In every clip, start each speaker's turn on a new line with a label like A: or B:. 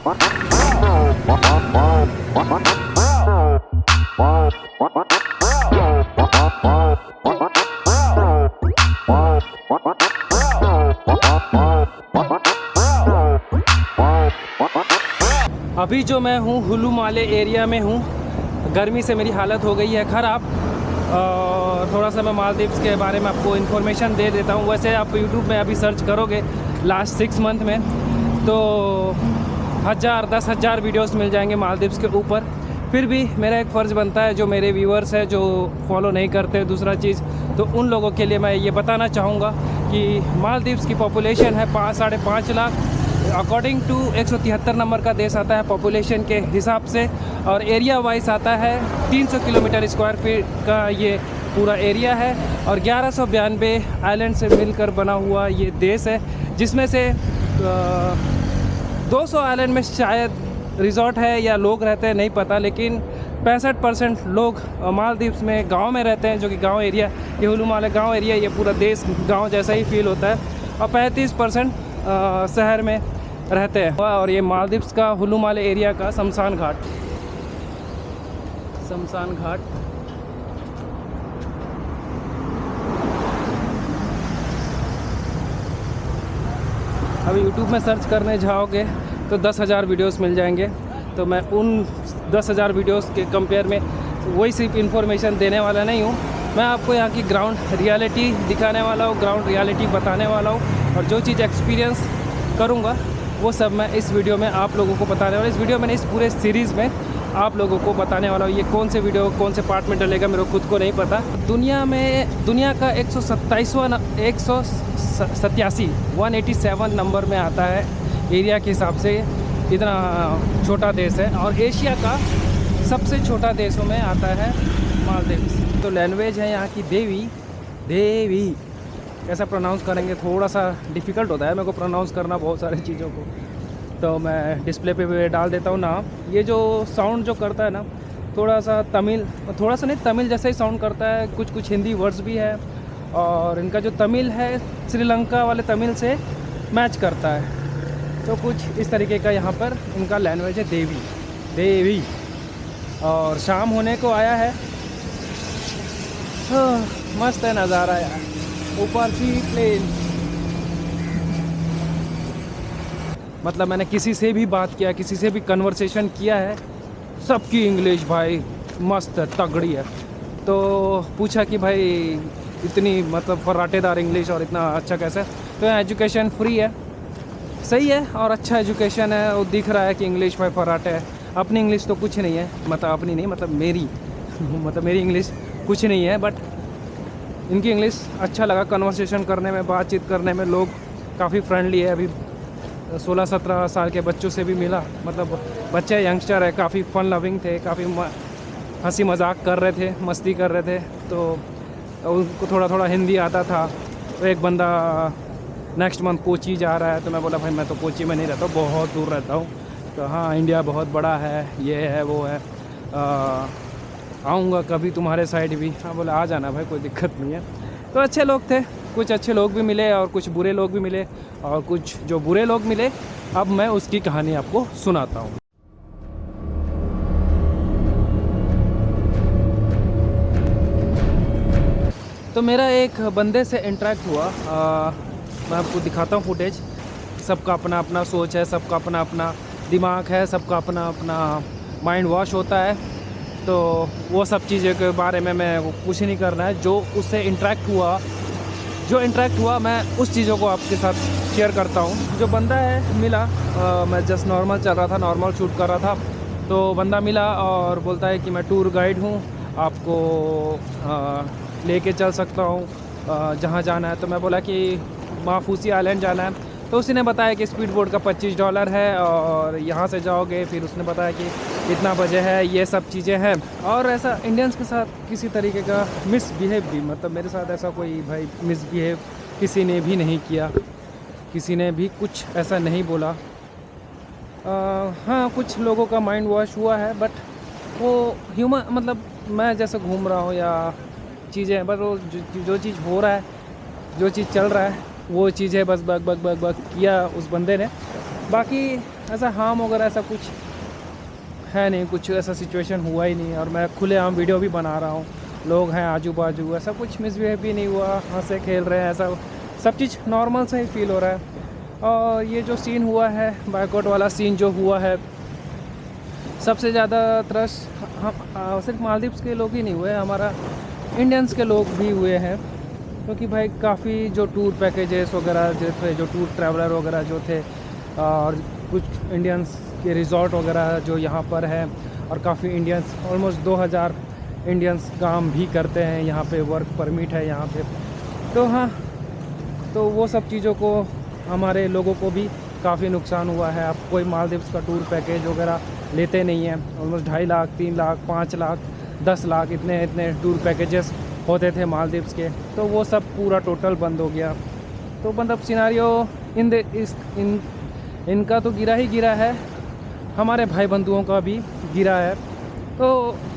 A: अभी जो मैं हूँ हुलू माले एरिया में हूँ। गर्मी से मेरी हालत हो गई है ख़राब और थोड़ा सा मैं मालदीव्स के बारे में आपको इन्फॉर्मेशन दे देता हूँ। वैसे आप यूट्यूब में अभी सर्च करोगे लास्ट 6 मंथ में तो 10,000 वीडियोस मिल जाएंगे मालदीव्स के ऊपर। फिर भी मेरा एक फ़र्ज़ बनता है, जो मेरे व्यूअर्स हैं जो फॉलो नहीं करते दूसरा चीज़, तो उन लोगों के लिए मैं ये बताना चाहूँगा कि मालदीव्स की पॉपुलेशन है 5-5.5 लाख। अकॉर्डिंग टू 173 नंबर का देश आता है पॉपुलेशन के हिसाब से, और एरिया वाइज आता है 300 किलोमीटर स्क्वायर फीट का ये पूरा एरिया है। और 1192 आइलैंड से मिलकर बना हुआ ये देश है, जिसमें से 200 आइलैंड में शायद रिजॉर्ट है या लोग रहते हैं, नहीं पता, लेकिन 65% लोग मालदीव्स में गांव में रहते हैं, जो कि गांव एरिया, ये हुलू माले गांव एरिया, ये पूरा देश गांव जैसा ही फील होता है। और 35% शहर में रहते हैं। और ये मालदीव्स का हुलू माले एरिया का शमशान घाट अभी यूट्यूब में सर्च करने जाओगे तो 10,000 वीडियोस मिल जाएंगे। तो मैं उन 10,000 वीडियोस के कंपेयर में वही सिर्फ इन्फॉर्मेशन देने वाला नहीं हूँ, मैं आपको यहाँ की ग्राउंड रियलिटी दिखाने वाला हूँ, ग्राउंड रियलिटी बताने वाला हूँ। और जो चीज़ एक्सपीरियंस करूँगा वो सब मैं इस वीडियो में आप लोगों को बताने वाला। इस वीडियो में, इस पूरे सीरीज़ में आप लोगों को बताने वाला हूँ। ये कौन से वीडियो कौन से पार्ट में डलेगा मेरे को खुद को नहीं पता। दुनिया का 187 नंबर में आता है एरिया के हिसाब से। इतना छोटा देश है और एशिया का सबसे छोटा देशों में आता है मालदीव्स। तो लैंग्वेज है यहाँ की देवी कैसा प्रोनाउंस करेंगे, थोड़ा सा डिफ़िकल्ट होता है मेरे को प्रोनाउंस करना बहुत सारी चीज़ों को। तो मैं डिस्प्ले पे भी डाल देता हूँ ना। ये जो साउंड जो करता है ना, थोड़ा सा तमिल जैसा ही साउंड करता है। कुछ हिंदी वर्ड्स भी है, और इनका जो तमिल है श्रीलंका वाले तमिल से मैच करता है। तो कुछ इस तरीके का यहाँ पर इनका लैंग्वेज है, देवी। और शाम होने को आया है। मस्त है नज़ारा यार, ऊपर सी प्लेन। मतलब मैंने किसी से भी बात किया, किसी से भी कन्वर्सेशन किया है, सबकी इंग्लिश भाई मस्त है, तगड़ी है। तो पूछा कि भाई इतनी मतलब फर्राटेदार इंग्लिश और इतना अच्छा कैसे। तो यहाँ एजुकेशन फ्री है, सही है और अच्छा एजुकेशन है। वो दिख रहा है कि इंग्लिश भाई फर्राटे है। अपनी इंग्लिश तो कुछ नहीं है, मतलब अपनी नहीं, मतलब मेरी मतलब मेरी इंग्लिश कुछ नहीं है, बट इनकी इंग्लिश अच्छा लगा कन्वर्सेशन करने में, बातचीत करने में। लोग काफ़ी फ्रेंडली है। अभी 16-17 साल के बच्चों से भी मिला, मतलब बच्चे यंगस्टर है, काफ़ी फन लविंग थे, काफ़ी हंसी मजाक कर रहे थे, मस्ती कर रहे थे। तो उनको थोड़ा थोड़ा हिंदी आता था। तो एक बंदा नेक्स्ट मंथ कोची जा रहा है, तो मैं बोला भाई मैं तो कोची में नहीं रहता, बहुत दूर रहता हूँ। तो हाँ, इंडिया बहुत बड़ा है, ये है वो है, आऊँगा कभी तुम्हारे साइड भी। हाँ बोला आ जाना भाई, कोई दिक्कत नहीं है। तो अच्छे लोग थे, कुछ अच्छे लोग भी मिले और कुछ बुरे लोग भी मिले, और कुछ जो बुरे लोग मिले अब मैं उसकी कहानी आपको सुनाता हूँ। तो मेरा एक बंदे से इंटरेक्ट हुआ, मैं आपको दिखाता हूँ फुटेज। सबका अपना अपना सोच है, सबका अपना अपना दिमाग है, सबका अपना अपना माइंड वॉश होता है। तो वो सब चीज़ों के बारे में मैं कुछ नहीं करना है। जो उससे इंटरेक्ट हुआ मैं उस चीज़ों को आपके साथ शेयर करता हूँ। जो बंदा है मिला, मैं जस्ट नॉर्मल चल रहा था, नॉर्मल शूट कर रहा था। तो बंदा मिला और बोलता है कि मैं टूर गाइड हूँ, आपको लेके चल सकता हूँ जहाँ जाना है। तो मैं बोला कि माफूसी आइलैंड जाना है। तो उसने बताया कि स्पीड बोट का $25 है और यहाँ से जाओगे। फिर उसने बताया कि इतना बजे है, ये सब चीज़ें हैं। और ऐसा इंडियंस के साथ किसी तरीके का मिसबिहेव भी, मतलब मेरे साथ ऐसा कोई भाई मिसबिहेव किसी ने भी नहीं किया, किसी ने भी कुछ ऐसा नहीं बोला। हाँ, कुछ लोगों का माइंड वॉश हुआ है, बट वो ह्यूमन, मतलब मैं जैसे घूम रहा हूँ या चीज़ें हैं, बस वो जो चीज़ हो रहा है, जो चीज़ चल रहा है वो चीज़ है। बस बग बग बग बग किया उस बंदे ने। बाकी ऐसा हार्म वगैरह ऐसा कुछ है नहीं, कुछ ऐसा सिचुएशन हुआ ही नहीं। और मैं खुलेआम वीडियो भी बना रहा हूँ, लोग हैं आजू बाजू, ऐसा कुछ मिसबिहेव भी नहीं हुआ, हंसे खेल रहे हैं, ऐसा सब चीज़ नॉर्मल से ही फील हो रहा है। और ये जो सीन हुआ है, बाइकआउट वाला सीन जो हुआ है, सबसे ज़्यादा त्रस हम सिर्फ मालदीव्स के लोग ही नहीं हुए, हमारा इंडियंस के लोग भी हुए हैं। क्योंकि भाई काफ़ी जो टूर पैकेजेस वगैरह जो थे, जो टूर ट्रैवलर वगैरह जो थे, और कुछ इंडियंस के रिज़ॉर्ट वगैरह जो यहाँ पर है, और काफ़ी इंडियंस, ऑलमोस्ट 2000 इंडियंस काम भी करते हैं यहाँ पे, वर्क परमिट है यहाँ पे। तो हाँ, तो वो सब चीज़ों को हमारे लोगों को भी काफ़ी नुकसान हुआ है। अब कोई मालदीव्स का टूर पैकेज वगैरह लेते नहीं हैं। ऑलमोस्ट 2.5 लाख, 3 लाख, 5 लाख, 10 लाख, इतने इतने टूर पैकेजेस होते थे मालदीव्स के, तो वो सब पूरा टोटल बंद हो गया। तो मतलब सिनारियो इनका तो गिरा ही गिरा है, हमारे भाई बंधुओं का भी गिरा है। तो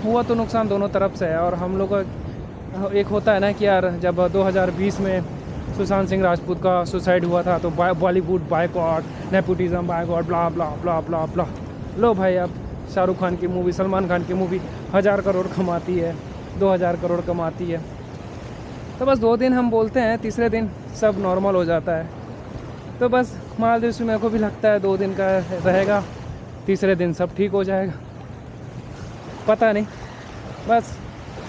A: हुआ तो नुकसान दोनों तरफ से है। और हम लोग का एक होता है ना कि यार, जब 2020 में सुशांत सिंह राजपूत का सुसाइड हुआ था, तो बॉलीवुड बायकॉट, नेपोटिज्म बायकॉट, ब्ला ब्ला ब्ला ब्ला ब्ला। लो भाई, अब शाहरुख खान की मूवी, सलमान खान की मूवी 1000 करोड़ कमाती है, 2000 करोड़ कमाती है। तो बस 2 दिन हम बोलते हैं, तीसरे दिन सब नॉर्मल हो जाता है। तो बस मालदीव्स में मेरे को भी लगता है 2 दिन का रहेगा, तीसरे दिन सब ठीक हो जाएगा, पता नहीं। बस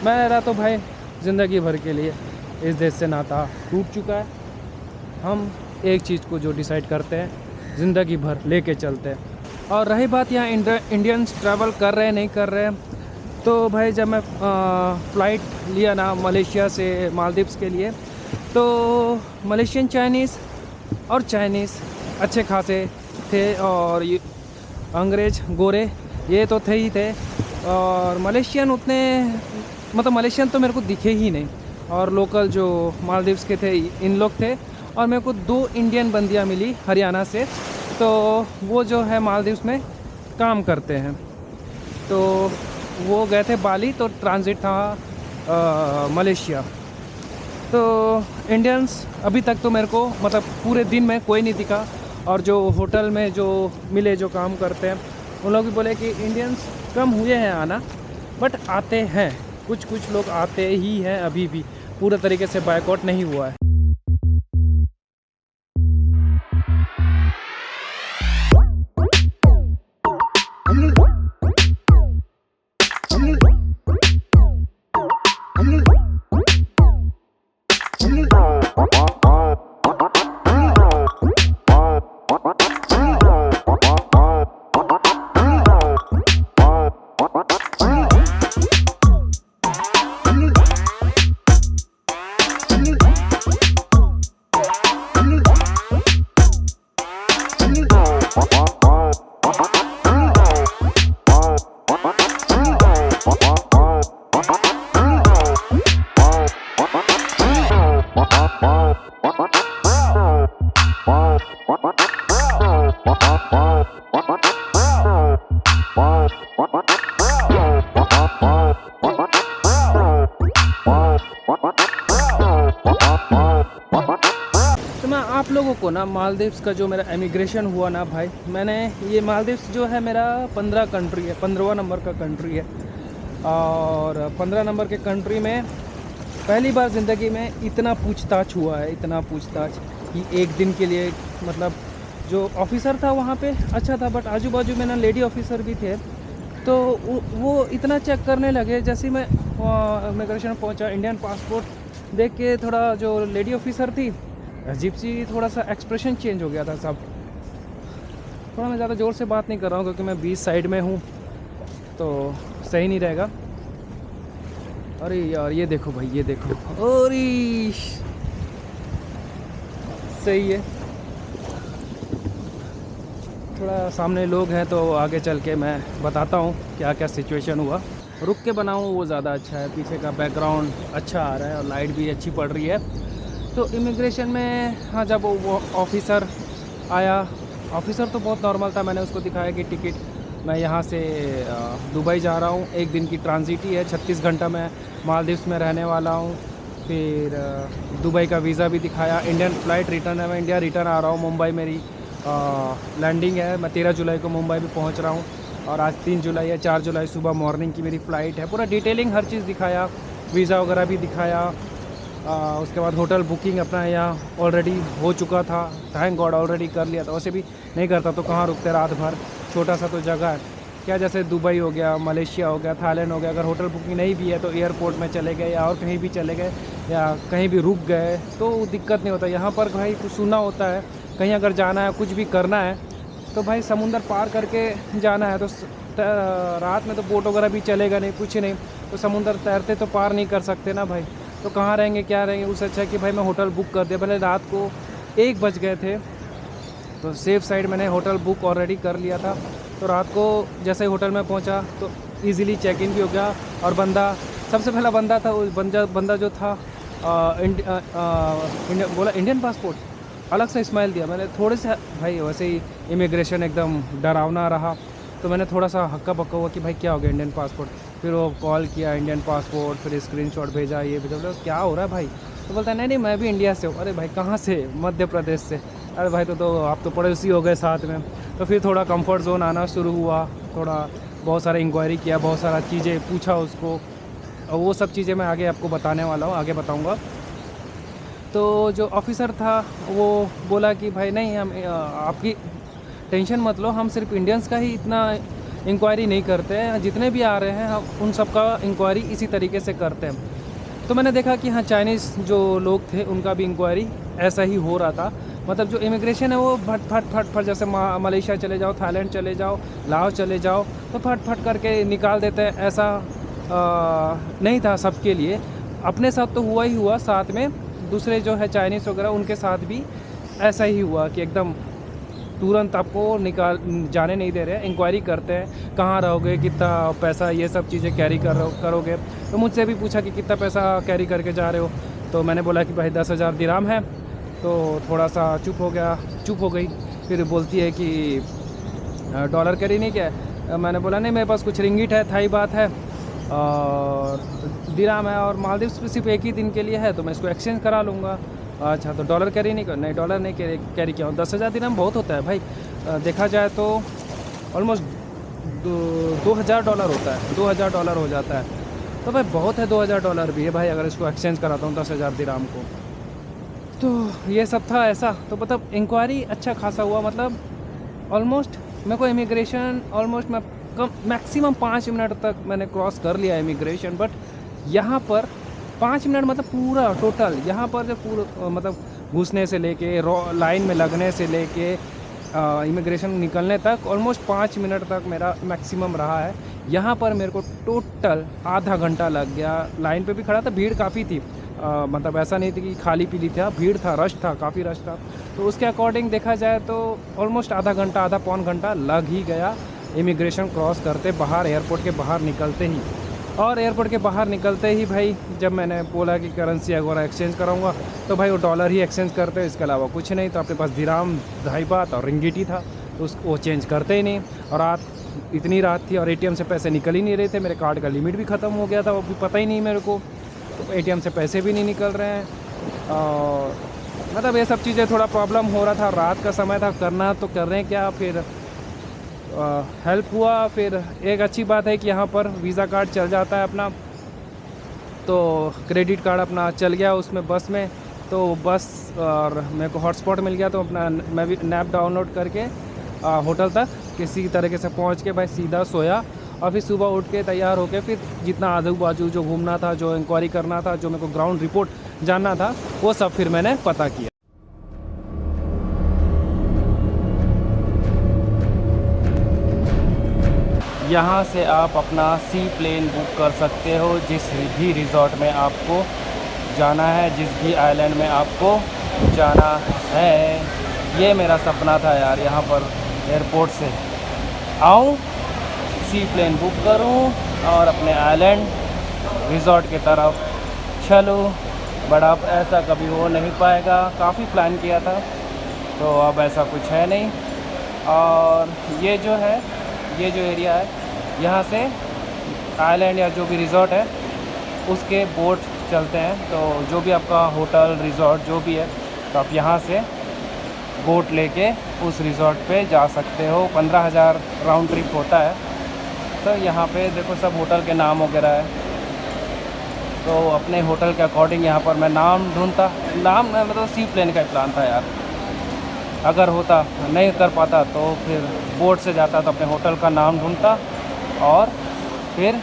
A: मेरा तो भाई ज़िंदगी भर के लिए इस देश से नाता टूट चुका है। हम एक चीज़ को जो डिसाइड करते हैं, ज़िंदगी भर लेके चलते हैं। और रही बात यहाँ इंडियंस ट्रैवल कर रहे हैं नहीं कर रहे हैं, तो भाई जब मैं फ़्लाइट लिया ना मलेशिया से मालदीव्स के लिए, तो मलेशियन चाइनीज़ और चाइनीज़ अच्छे खासे थे, और ये अंग्रेज़ गोरे ये तो थे ही थे। और मलेशियन उतने, मतलब मलेशियन तो मेरे को दिखे ही नहीं। और लोकल जो मालदीव्स के थे इन लोग थे। और मेरे को 2 इंडियन बंदियाँ मिली हरियाणा से, तो वो जो है मालदीव्स में काम करते हैं। तो वो गए थे बाली, तो ट्रांजिट था मलेशिया। तो इंडियंस अभी तक तो मेरे को, मतलब पूरे दिन में कोई नहीं दिखा। और जो होटल में जो मिले, जो काम करते हैं, उन लोग भी बोले कि इंडियंस कम हुए हैं आना, बट आते हैं, कुछ कुछ लोग आते ही हैं अभी भी, पूरे तरीके से बायकॉट नहीं हुआ है। तो मैं आप लोगों को ना मालदीव्स का जो मेरा इमिग्रेशन हुआ ना भाई, मैंने ये मालदीव्स जो है मेरा 15 कंट्री है, 15वां नंबर का कंट्री है। और 15 नंबर के कंट्री में पहली बार ज़िंदगी में इतना पूछताछ हुआ है, इतना पूछताछ कि एक दिन के लिए, मतलब जो ऑफिसर था वहाँ पे अच्छा था, बट आजू बाजू में ना लेडी ऑफिसर भी थे। तो वो इतना चेक करने लगे, जैसे ही मैं इमिग्रेशन पहुँचा, इंडियन पासपोर्ट देख के थोड़ा जो लेडी ऑफिसर थी, अजीब सी थोड़ा सा एक्सप्रेशन चेंज हो गया था सब। थोड़ा मैं ज़्यादा ज़ोर से बात नहीं कर रहा हूँ क्योंकि मैं बीच साइड में हूँ, तो सही नहीं रहेगा। अरे यार ये देखो भाई, ये देखो, अरे सही है। थोड़ा सामने लोग हैं तो आगे चल के मैं बताता हूँ क्या क्या सिचुएशन हुआ। रुक के बनाऊँ वो ज़्यादा अच्छा है, पीछे का बैकग्राउंड अच्छा आ रहा है और लाइट भी अच्छी पड़ रही है। तो इमिग्रेशन में हाँ, जब वो ऑफिसर आया, ऑफिसर तो बहुत नॉर्मल था। मैंने उसको दिखाया कि टिकट, मैं यहाँ से दुबई जा रहा हूँ, 1 दिन की ट्रांजिट ही है, 36 घंटा मैं मालदीव्स में रहने वाला हूँ। फिर दुबई का वीज़ा भी दिखाया, इंडियन फ़्लाइट रिटर्न है, मैं इंडिया रिटर्न आ रहा हूँ, मुंबई मेरी लैंडिंग है। मैं 13 जुलाई को मुंबई में पहुंच रहा हूं और आज 3 जुलाई है, 4 जुलाई सुबह मॉर्निंग की मेरी फ़्लाइट है। पूरा डिटेलिंग हर चीज़ दिखाया, वीज़ा वगैरह भी दिखाया। उसके बाद होटल बुकिंग अपना यहाँ ऑलरेडी हो चुका था, थैंक गॉड ऑलरेडी कर लिया था। वैसे भी नहीं करता तो कहाँ रुकते रात भर, छोटा सा तो जगह है क्या, जैसे दुबई हो गया, मलेशिया हो गया, थाईलैंड हो गया, अगर होटल बुकिंग नहीं भी है तो एयरपोर्ट में चले गए या और कहीं भी चले गए या कहीं भी रुक गए तो दिक्कत नहीं होता। यहाँ पर भाई कुछ सुना होता है, कहीं अगर जाना है कुछ भी करना है तो भाई समुंदर पार करके जाना है। तो रात में तो बोट वगैरह भी चलेगा नहीं, कुछ नहीं, तो समुंदर तैरते तो पार नहीं कर सकते ना भाई। तो कहाँ रहेंगे क्या रहेंगे, उससे अच्छा है कि भाई मैं होटल बुक कर दिया। भले रात को 1 बज गए थे तो सेफ़ साइड मैंने होटल बुक ऑलरेडी कर लिया था। तो रात को जैसे ही होटल में पहुंचा तो इजीली चेक इन भी हो गया। और बंदा, सबसे पहला बंदा था, वो बंदा जो था बोला इंडियन पासपोर्ट, अलग से स्माइल दिया। मैंने थोड़े से भाई वैसे ही इमिग्रेशन एकदम डरावना रहा तो मैंने थोड़ा सा हक्का बक्का हुआ कि भाई क्या हो गया इंडियन पासपोर्ट। फिर वो कॉल किया इंडियन पासपोर्ट, फिर स्क्रीनशॉट भेजा, ये भेजा। बोला क्या हो रहा है भाई, तो बोलता है नहीं नहीं मैं भी इंडिया से हूँ। अरे भाई कहाँ से, मध्य प्रदेश से। अरे भाई तो आप तो पड़ोसी हो गए साथ में। तो फिर थोड़ा कंफर्ट जोन आना शुरू हुआ, थोड़ा बहुत सारा इंक्वायरी किया, बहुत सारा चीज़ें पूछा उसको, और वो सब चीज़ें मैं आगे आपको बताने वाला हूँ, आगे बताऊँगा। तो जो ऑफिसर था वो बोला कि भाई नहीं हम आपकी टेंशन मत लो, हम सिर्फ इंडियंस का ही इतना इंक्वायरी नहीं करते हैं, जितने भी आ रहे हैं हम उन सब का इंक्वायरी इसी तरीके से करते हैं। तो मैंने देखा कि हाँ चाइनीज़ जो लोग थे उनका भी इंक्वायरी ऐसा ही हो रहा था। मतलब जो इमिग्रेशन है वो फट फट फट फट, जैसे मलेशिया चले जाओ, थाईलैंड चले जाओ, लाओस चले जाओ तो फट फट करके निकाल देते हैं। ऐसा नहीं था सबके लिए, अपने साथ तो हुआ ही हुआ, साथ में दूसरे जो है चाइनीज़ वगैरह उनके साथ भी ऐसा ही हुआ कि एकदम तुरंत आपको निकाल जाने नहीं दे रहे, इंक्वायरी करते हैं कहाँ रहोगे, कितना पैसा, ये सब चीज़ें कैरी करोगे। तो मुझसे भी पूछा कि कितना पैसा कैरी करके जा रहे हो, तो मैंने बोला कि भाई 10,000 दिराम है। तो थोड़ा सा चुप हो गई। फिर बोलती है कि डॉलर कैरी नहीं किया है। मैंने बोला नहीं मेरे पास कुछ रिंगिट है, थाई बात है और दिराम है, और मालदीव्स सिर्फ एक ही दिन के लिए है तो मैं इसको एक्सचेंज करा लूँगा। अच्छा तो डॉलर कैरी नहीं कर, नहीं डॉलर नहीं कैरी किया हूँ। 10,000 दिराम बहुत होता है भाई, देखा जाए तो ऑलमोस्ट 2,000 डॉलर होता है, 2,000 डॉलर हो जाता है। तो भाई बहुत है, 2,000 डॉलर भी है भाई अगर इसको एक्सचेंज कराता हूँ 10,000 दिराम को। तो ये सब था ऐसा। तो मतलब इंक्वायरी अच्छा खासा हुआ, मतलब ऑलमोस्ट मेरे को इमिग्रेशन ऑलमोस्ट मैं कम मैक्सिमम 5 मिनट तक मैंने क्रॉस कर लिया इमिग्रेशन। बट यहाँ पर 5 मिनट मतलब पूरा टोटल यहाँ पर जो पूरा मतलब घुसने से लेके लाइन में लगने से लेके इमिग्रेशन निकलने तक ऑलमोस्ट 5 मिनट तक मेरा मैक्सिमम रहा है। यहाँ पर मेरे को टोटल आधा घंटा लग गया। लाइन पे भी खड़ा था, भीड़ काफ़ी थी, मतलब ऐसा नहीं थी कि खाली पीली था, भीड़ था, रश था, काफ़ी रश था। तो उसके अकॉर्डिंग देखा जाए तो ऑलमोस्ट आधा घंटा, आधा पौन घंटा लग ही गया इमिग्रेशन क्रॉस करते, बाहर एयरपोर्ट के बाहर निकलते ही। और एयरपोर्ट के बाहर निकलते ही भाई जब मैंने बोला कि करेंसी वगैरह एक्सचेंज कराऊंगा तो भाई वो डॉलर ही एक्सचेंज करते, इसके अलावा कुछ नहीं। तो अपने पास दिराम, ढाई बात और रिंगिट ही था, तो वो चेंज करते ही नहीं। और इतनी रात थी और एटीएम से पैसे निकल ही नहीं रहे थे, मेरे कार्ड का लिमिट भी ख़त्म हो गया था, वो भी पता ही नहीं मेरे को। तो एटीएम से पैसे भी नहीं निकल रहे हैं और मतलब ये सब चीज़ें थोड़ा प्रॉब्लम हो रहा था। रात का समय था, करना तो कर रहे हैं क्या। फिर हेल्प हुआ। फिर एक अच्छी बात है कि यहाँ पर वीज़ा कार्ड चल जाता है अपना, तो क्रेडिट कार्ड अपना चल गया उसमें, बस में। तो बस और मेरे को हॉटस्पॉट मिल गया तो अपना मैं भी नैप डाउनलोड करके होटल तक किसी तरीके से पहुँच के भाई सीधा सोया। और फिर सुबह उठ के तैयार होके फिर जितना आजू बाजू जो घूमना था, जो इंक्वायरी करना था, जो मेरे को ग्राउंड रिपोर्ट जानना था, वो सब फिर मैंने पता किया। यहाँ से आप अपना सी प्लेन बुक कर सकते हो जिस भी रिज़ॉर्ट में आपको जाना है, जिस भी आइलैंड में आपको जाना है। ये मेरा सपना था यार, यहाँ पर एयरपोर्ट से आऊँ, सी प्लेन बुक करूँ और अपने आइलैंड रिज़ॉर्ट की तरफ चलूँ। बट अब ऐसा कभी हो नहीं पाएगा, काफ़ी प्लान किया था तो अब ऐसा कुछ है नहीं। और ये जो है, ये जो एरिया है, यहाँ से आइलैंड या जो भी रिज़ॉर्ट है उसके बोट चलते हैं। तो जो भी आपका होटल, रिज़ॉर्ट जो भी है, तो आप यहाँ से बोट लेके उस रिज़ॉर्ट पे जा सकते हो। 15,000 राउंड ट्रिप होता है। तो यहाँ पे देखो सब होटल के नाम वगैरह है। तो अपने होटल के अकॉर्डिंग यहाँ पर मैं नाम ढूंढता। नाम मतलब सी प्लेन का ही प्लान था यार। अगर होता नहीं कर पाता तो फिर बोट से जाता, तो अपने होटल का नाम ढूंढता और फिर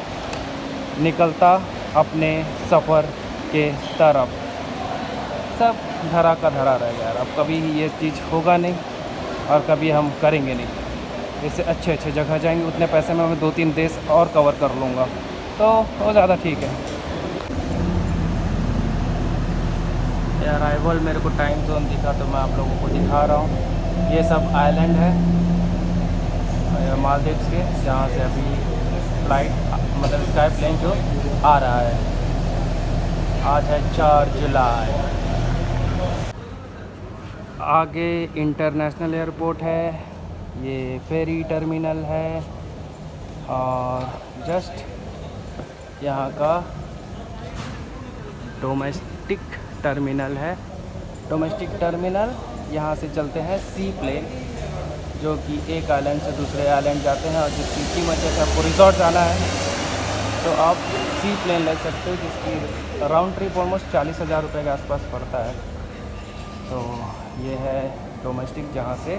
A: निकलता अपने सफ़र के तरफ। सब धरा का धरा रह गया यार। अब कभी ये चीज़ होगा नहीं और कभी हम करेंगे नहीं। इससे अच्छे अच्छे जगह जाएंगे, उतने पैसे में मैं 2-3 देश और कवर कर लूँगा, तो वो ज़्यादा ठीक है यार। अराइवल मेरे को टाइम जोन दिखा तो मैं आप लोगों को दिखा रहा हूँ। ये सब आइलैंड है मालदीव्स के, जहाँ से अभी फ़्लाइट मतलब स्काई प्लेन जो आ रहा है। आज है 4 जुलाई। आगे इंटरनेशनल एयरपोर्ट है, ये फेरी टर्मिनल है और जस्ट यहाँ का डोमेस्टिक टर्मिनल है। डोमेस्टिक टर्मिनल यहाँ से चलते हैं सी प्लेन, जो कि एक आइलैंड से दूसरे आइलैंड जाते हैं। और जिसकी कीमत जैसे आपको रिजॉर्ट जाना है तो आप सी प्लेन ले सकते हो, जिसकी राउंड ट्रिप ऑलमोस्ट 40,000 रुपये के आसपास पड़ता है। तो ये है डोमेस्टिक, जहाँ से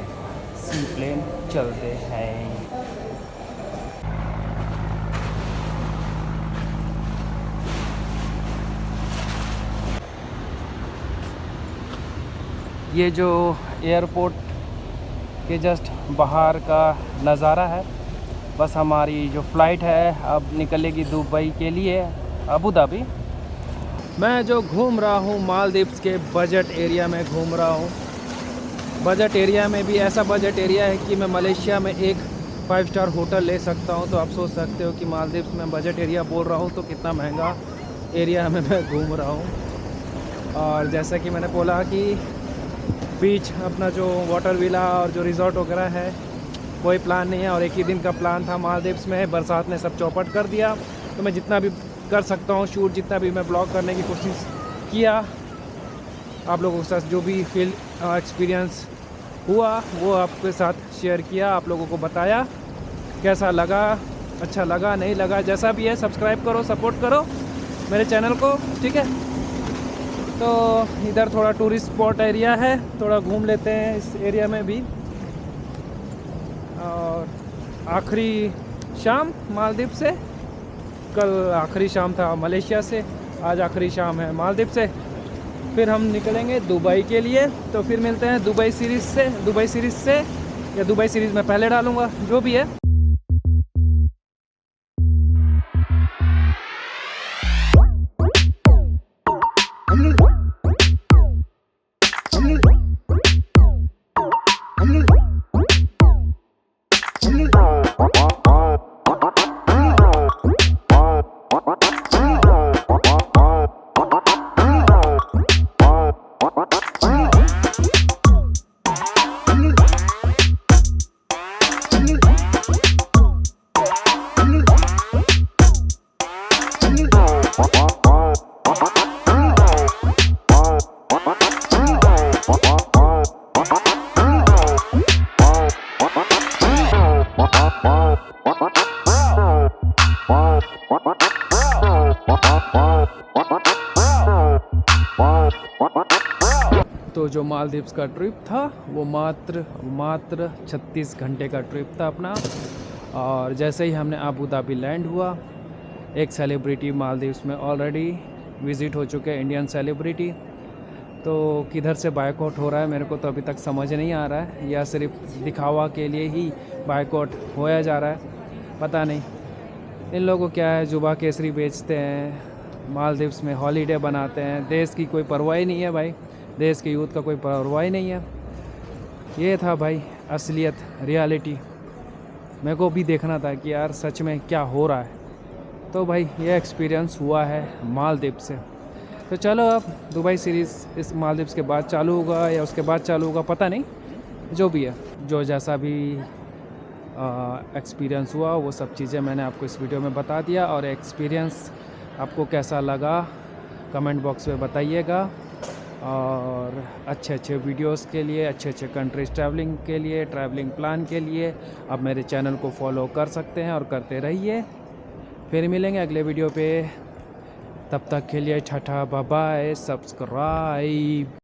A: सी प्लेन चलते हैं। ये जो एयरपोर्ट के जस्ट बाहर का नज़ारा है। बस हमारी जो फ़्लाइट है अब निकलेगी दुबई के लिए, अबू धाबी। मैं जो घूम रहा हूँ मालदीव्स के बजट एरिया में घूम रहा हूँ। बजट एरिया में भी ऐसा बजट एरिया है कि मैं मलेशिया में एक 5 स्टार होटल ले सकता हूँ। तो आप सोच सकते हो कि मालदीव्स में बजट एरिया बोल रहा हूँ तो कितना महंगा एरिया में मैं घूम रहा हूँ। और जैसा कि मैंने बोला कि बीच अपना जो वाटर विला और जो रिज़ॉर्ट वगैरह है कोई प्लान नहीं है। और एक ही दिन का प्लान था मालदीव्स में, बरसात ने सब चौपट कर दिया। तो मैं जितना भी कर सकता हूँ शूट, जितना भी मैं ब्लॉग करने की कोशिश किया, आप लोगों के साथ जो भी फील एक्सपीरियंस हुआ वो आपके साथ शेयर किया, आप लोगों को बताया कैसा लगा, अच्छा लगा नहीं लगा, जैसा भी है। सब्सक्राइब करो, सपोर्ट करो मेरे चैनल को, ठीक है। तो इधर थोड़ा टूरिस्ट स्पॉट एरिया है, थोड़ा घूम लेते हैं इस एरिया में भी। और आखिरी शाम मालदीव से, कल आखिरी शाम था मलेशिया से, आज आखिरी शाम है मालदीव से। फिर हम निकलेंगे दुबई के लिए। तो फिर मिलते हैं दुबई सीरीज़ से या दुबई सीरीज़ में पहले डालूँगा, जो भी है। तो जो मालदीव्स का ट्रिप था वो मात्र 36 घंटे का ट्रिप था अपना। और जैसे ही हमने अबू धाबी लैंड हुआ, एक सेलिब्रिटी मालदीव्स में ऑलरेडी विज़िट हो चुके हैं, इंडियन सेलिब्रिटी। तो किधर से बायकॉट हो रहा है मेरे को तो अभी तक समझ नहीं आ रहा है, या सिर्फ दिखावा के लिए ही बायकॉट होया जा रहा है, पता नहीं। इन लोगों को क्या है, जुबा केसरी बेचते हैं, मालदीव्स में हॉलीडे बनाते हैं, देश की कोई परवाह ही नहीं है भाई, देश के यूथ का कोई परवाह ही नहीं है। ये था भाई असलियत, रियलिटी। मेरे को भी देखना था कि यार सच में क्या हो रहा है। तो भाई ये एक्सपीरियंस हुआ है मालदीव से। तो चलो अब दुबई सीरीज़ इस मालदीव्स के बाद चालू होगा या उसके बाद चालू होगा, पता नहीं, जो भी है, जो जैसा भी एक्सपीरियंस हुआ वो सब चीज़ें मैंने आपको इस वीडियो में बता दिया। और एक्सपीरियंस आपको कैसा लगा कमेंट बॉक्स में बताइएगा। और अच्छे अच्छे वीडियोस के लिए, अच्छे अच्छे कंट्रीज ट्रैवलिंग के लिए, ट्रैवलिंग प्लान के लिए आप मेरे चैनल को फॉलो कर सकते हैं और करते रहिए। फिर मिलेंगे अगले वीडियो पे, तब तक के लिए टाटा बाय बाय, सब्सक्राइब।